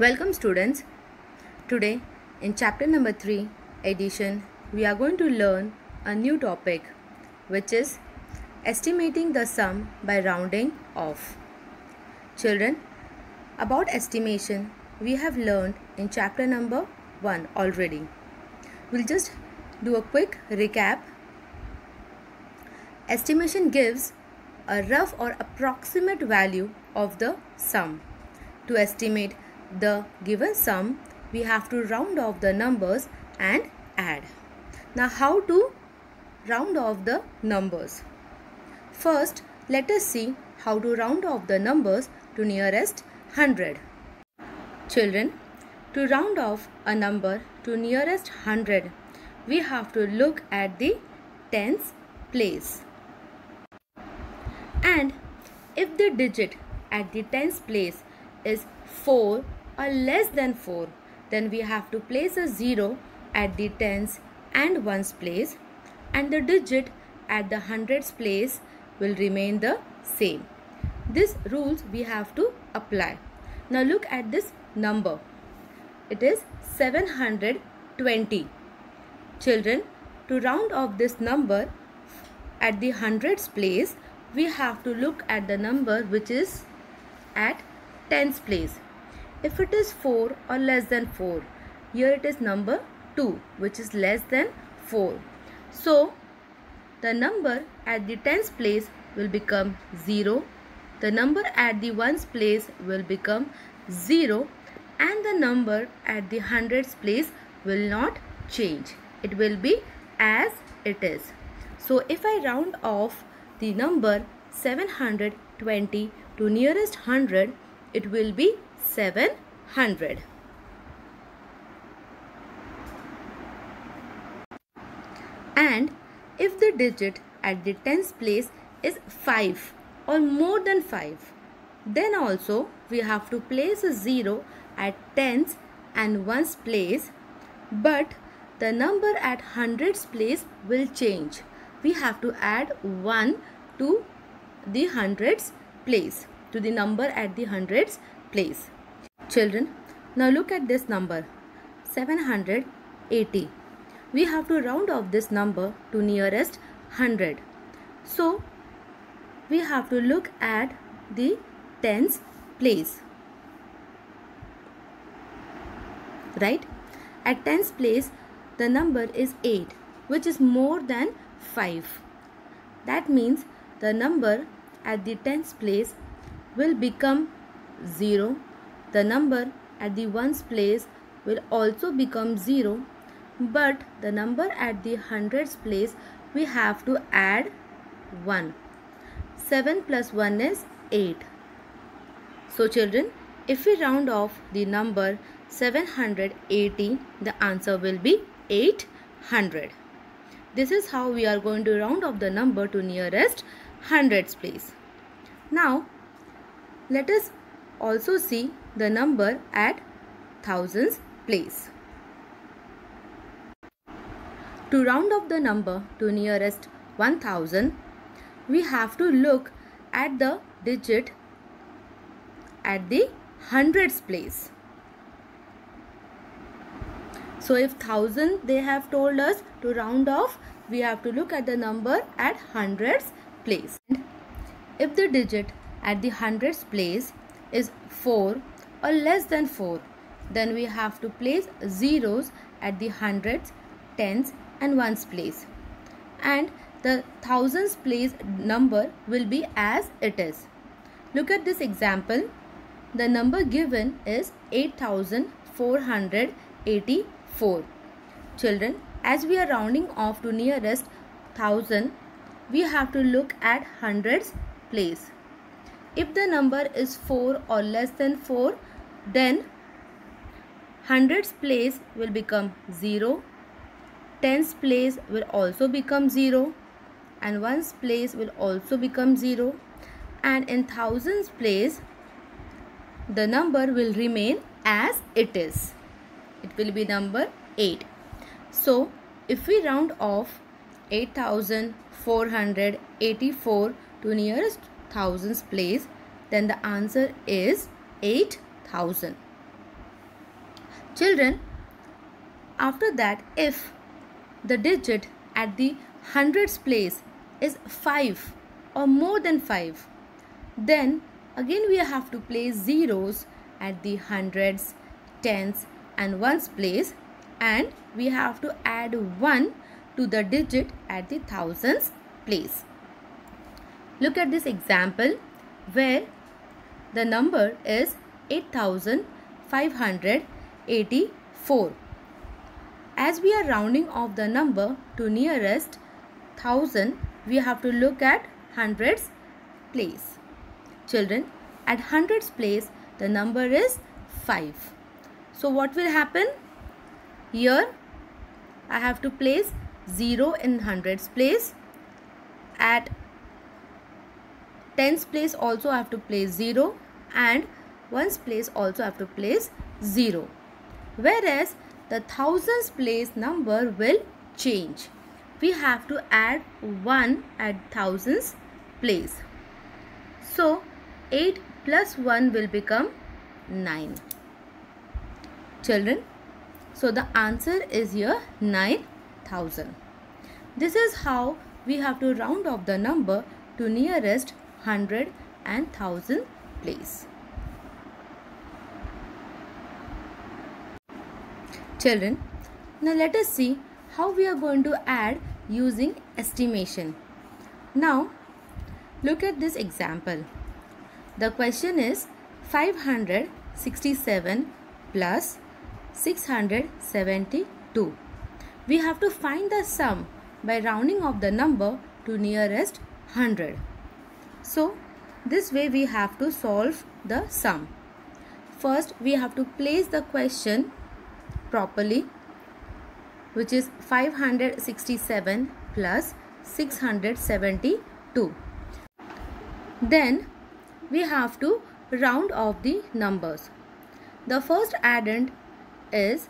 Welcome students. Today in chapter number 3 edition we are going to learn a new topic which is estimating the sum by rounding off. Children, about estimation we have learned in chapter number 1 already. We'll just do a quick recap. Estimation gives a rough or approximate value of the sum. To estimate the given sum, we have to round off the numbers and add. Now, how to round off the numbers? First, let us see how to round off the numbers to nearest 100. Children, to round off a number to nearest 100, we have to look at the tens place. And if the digit at the tens place is 4 or less than 4, then we have to place a 0 at the tens and ones place, and the digit at the hundreds place will remain the same. These rules we have to apply. Now look at this number. It is 720. Children, to round off this number at the hundreds place, we have to look at the number which is at tens place. If it is 4 or less than 4, here it is number 2, which is less than 4. So, the number at the tens place will become 0, the number at the ones place will become 0, and the number at the hundreds place will not change. It will be as it is. So, if I round off the number 720 to nearest 100, it will be 700. And if the digit at the tens place is 5 or more than 5, then also we have to place a 0 at tens and ones place, but the number at hundreds place will change. We have to add 1 to the hundreds place, to the number at the hundreds place. Children, now look at this number 780. We have to round off this number to nearest 100. So we have to look at the tens place. Right? At tens place the number is 8, which is more than 5. That means the number at the tens place will become 0. The number at the ones place will also become 0. But the number at the hundreds place we have to add 1. 7 plus 1 is 8. So children, if we round off the number 780, the answer will be 800. This is how we are going to round off the number to nearest hundreds place. Now, let us also see the number at thousands place. To round off the number to nearest 1000, we have to look at the digit at the hundreds place. So if 1000 they have told us to round off, we have to look at the number at hundreds place. If the digit at the hundreds place is 4 or less than 4, then we have to place zeros at the hundreds, tens and ones place, and the thousands place number will be as it is. Look at this example. The number given is 8484. Children, as we are rounding off to nearest 1000, we have to look at hundreds place. If the number is 4 or less than 4, then hundreds place will become 0, tens place will also become 0, and ones place will also become 0, and in thousands place the number will remain as it is. It will be number 8. So if we round off 8484 to nearest thousands place, then the answer is 8000. Children, after that, if the digit at the hundreds place is 5 or more than 5, then again we have to place zeros at the hundreds, tens and ones place, and we have to add 1 to the digit at the thousands place. Look at this example where the number is 8584. As we are rounding off the number to nearest 1000, we have to look at hundreds place. Children, at hundreds place the number is 5. So what will happen? Here I have to place 0 in hundreds place. At tens place also I have to place 0, and ones place also I have to place 0. Whereas the thousands place number will change. We have to add 1 at thousands place. So 8 plus 1 will become 9. Children, so the answer is here 9000. This is how we have to round off the number to nearest 100 and 1000 place. Children, now let us see how we are going to add using estimation. Now, look at this example. The question is 567 plus 672. We have to find the sum by rounding off the number to nearest 100. So, this way we have to solve the sum. First, we have to place the question properly, which is 567 plus 672. Then we have to round off the numbers. The first addend is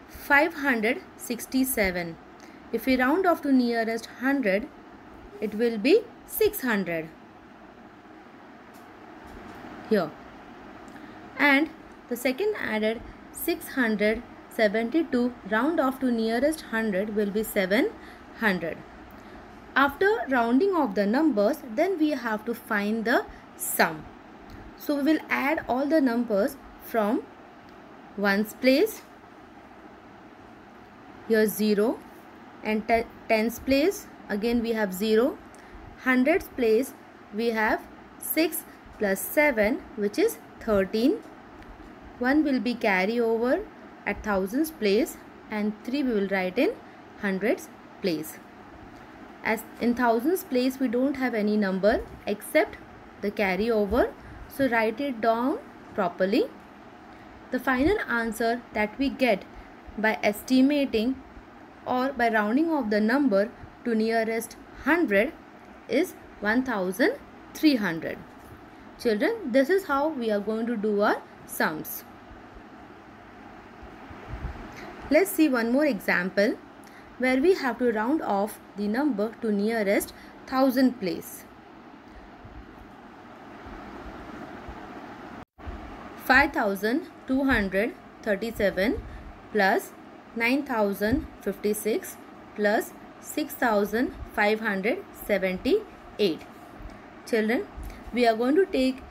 567. If we round off to nearest 100, it will be 600 here. And the second added 672, round off to nearest 100 will be 700. After rounding off the numbers, then we have to find the sum. So we will add all the numbers from ones place, here 0, and tens place again we have 0, hundreds place we have 6 plus 7, which is 13. 1 will be carry over at thousands place, and 3 we will write in hundreds place. As in thousands place we don't have any number except the carry over, so write it down properly. The final answer that we get by estimating or by rounding off the number to nearest 100 is 1300. Children, this is how we are going to do our sums. Let's see one more example where we have to round off the number to nearest 1000 place. 5237 plus 9056 plus 6578. Children, we are going to take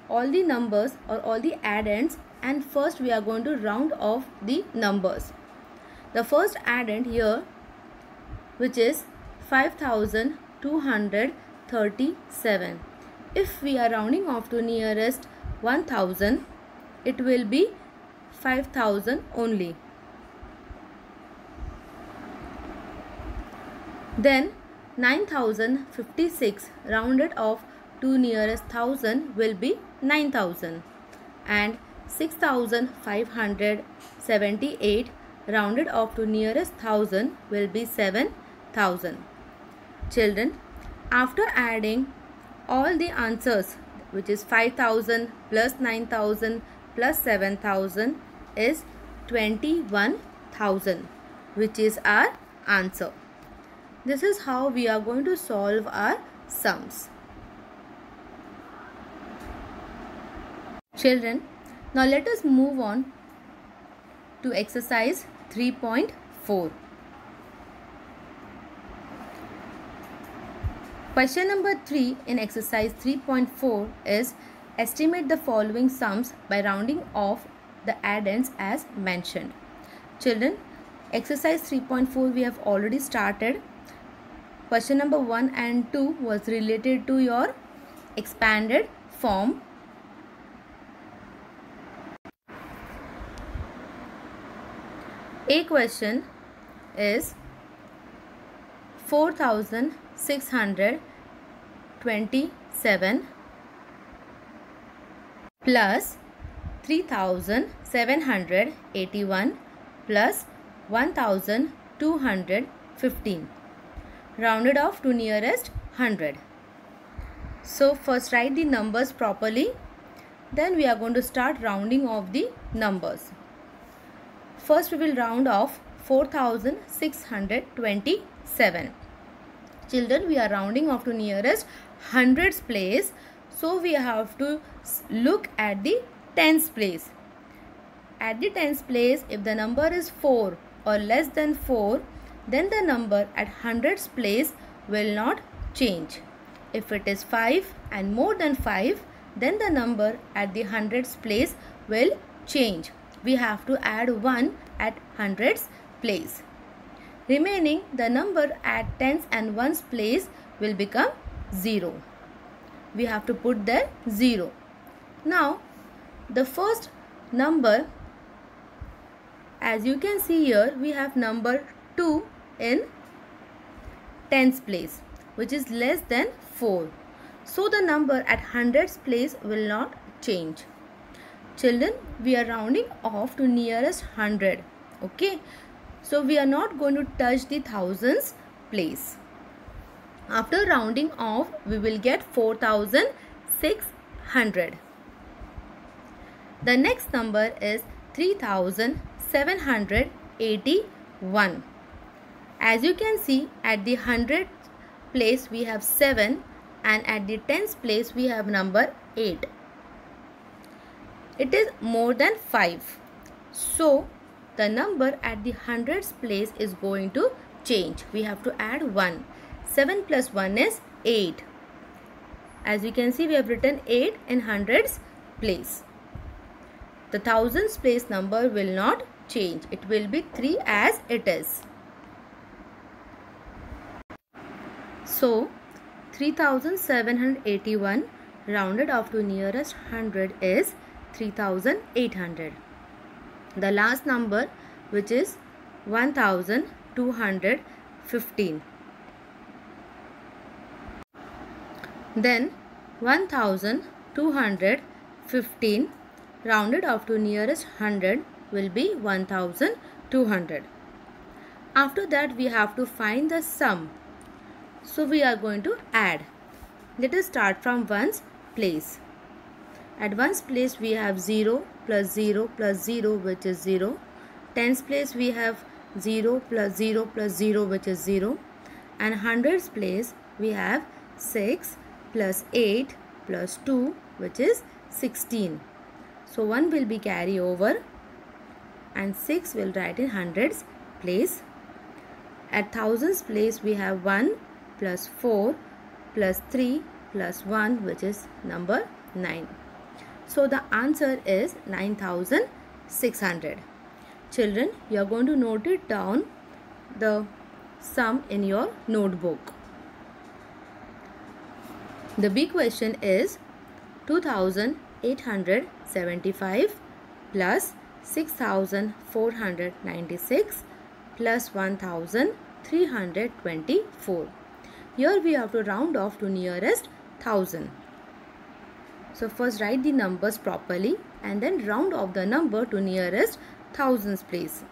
all the numbers or all the addends, and first we are going to round off the numbers. The first addend here, which is 5237. If we are rounding off to nearest 1000, it will be 5000 only. Then 9056 rounded off to nearest 1000 will be 9000, and 6578 rounded off to nearest 1000 will be 7000. Children, after adding all the answers, which is 5000 plus 9000 plus 7000 is 21000, which is our answer. This is how we are going to solve our sums. Children, now let us move on to exercise 3.4. Question number 3 in exercise 3.4 is estimate the following sums by rounding off the addends as mentioned. Children, exercise 3.4 we have already started. Question number 1 and 2 was related to your expanded form. A question is 4,627 plus 3,781 plus 1,215 rounded off to nearest 100. So first write the numbers properly, then we are going to start rounding off the numbers. First we will round off 4,627. Children, we are rounding off to nearest hundreds place, so we have to look at the tens place. At the tens place, if the number is 4 or less than 4, then the number at hundreds place will not change. If it is 5 and more than 5, then the number at the hundreds place will change. We have to add 1 at hundreds place. Remaining, the number at tens and ones place will become 0. We have to put there 0. Now, the first number, as you can see here, we have number 2 in tens place, which is less than 4. So, the number at hundreds place will not change. Children, we are rounding off to nearest 100. Okay. So, we are not going to touch the thousands place. After rounding off, we will get 4,600. The next number is 3,781. As you can see, at the hundredth place we have 7 and at the tens place we have number 8. It is more than 5. So, the number at the hundreds place is going to change. We have to add 1. 7 plus 1 is 8. As you can see, we have written 8 in hundreds place. The thousands place number will not change. It will be 3 as it is. So, 3,781 rounded off to nearest 100 is 3,800. The last number, which is 1,215. Then 1,215 rounded off to nearest 100 will be 1,200. After that we have to find the sum. So we are going to add. Let us start from ones place. At ones place we have 0 plus 0 plus 0, which is 0. Tens place we have 0 plus 0 plus 0, which is 0. And hundreds place we have 6 plus 8 plus 2, which is 16. So 1 will be carry over and 6 will write in hundreds place. At thousands place we have 1 plus 4 plus 3 plus 1, which is number 9. So the answer is 9,600. Children, you are going to note it down, the sum in your notebook. The big question is 2,875 plus 6,496 plus 1,324. Here we have to round off to nearest 1,000. So first write the numbers properly and then round off the number to nearest thousands place.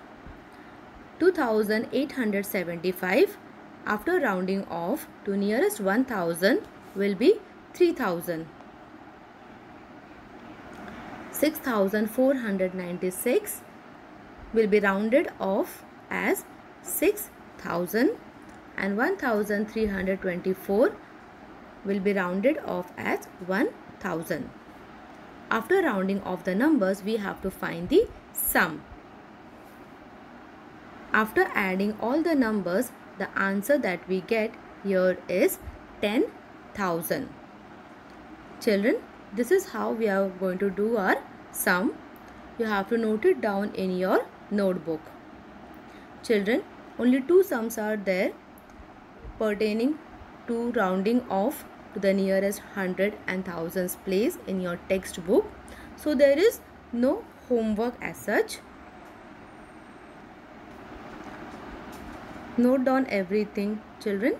2,875 after rounding off to nearest 1,000 will be 3,000. 6,496 will be rounded off as 6,000 and 1,324 will be rounded off as 1,000. After rounding off the numbers, we have to find the sum. After adding all the numbers, the answer that we get here is 10,000. Children, this is how we are going to do our sum. You have to note it down in your notebook. Children, only two sums are there pertaining to rounding off to the nearest hundred and thousands place in your textbook. So there is no homework as such. Note down everything, children.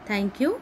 Thank you.